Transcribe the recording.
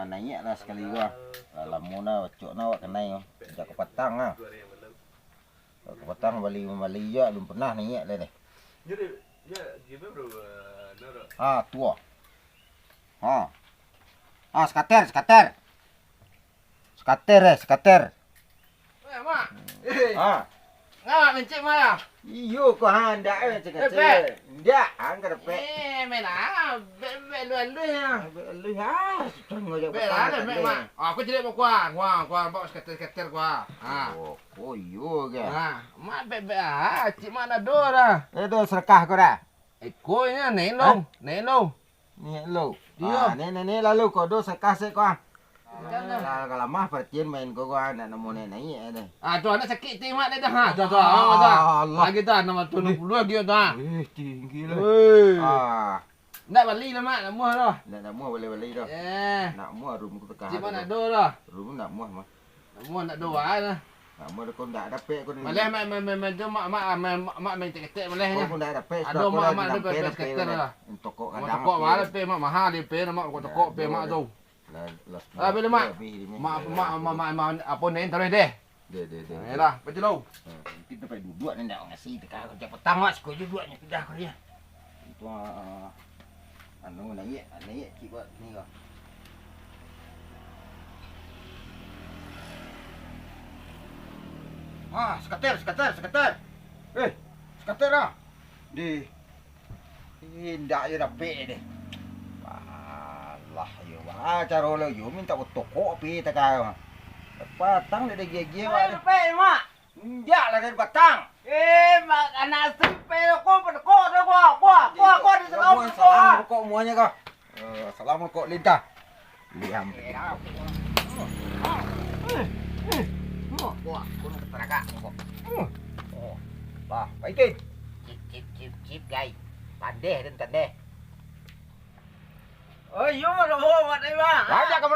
naik lah sekali gua. Lama na cok na wak kenai sejak ke petang ah. Ke petang balik ya belum pernah naik lah deh. Ah tua. Skater. Skater. Mak. Ngawak mencik mah. Iyo ko handa cakap. Ndak anggar pe. Main lu ya. Lu ha, tengok je Belah dah mak. Aku jadi mau kuang bawa skater gua. Oh iyo ke. Mak cik mana do dah. Do serkah ko dah. Konya nenong. Ni lo. Iya. Ni lalu ko do serkah se ko. Kalau mah percien main ko nak nemu naik ni. Tu anak sakit ti mak dah ha. Tu lagi dah nama tu 60 lagi dah. Tinggi lah. Nak balik lah mak, nak muah dah. Nak muah boleh dah. Nak muah rum ko tekah. Cik mana do dah. Rum nak muah mah. Nak muah nak do lah. Nak muah ko ndak dapat ko ni. Maleh mak main ketek malehnya. Ko ndak dapat. Ada mak ada ketek lah. Tokok Kadang kadang. tokok mahal pe mak mahal dia pe mak tokok pe mak tu. Bila mak? Mak apa ni tahu deh. Yalah, betul lu. Kita pergi duduk ni nak ngasih tekah kerja petang mak sekolah duduknya pindah ke dia. Itu anu naik cik buat ni kau. Skater. Skater dah. Di. Indak je dapat deh. Lah yo cara lo yo minta toko pi tekah. Patang dia gigi Ayo pe mak. Enggak lah dari batang. Mak anak simpe ko dah gua di Salam rokok muanya kau. Salam rokok lintah. Liam. Gua teraga kok. Bah, baikin. Cip guys. Pandai dan tandai. Yo lo ho mat ai mak. Raja ke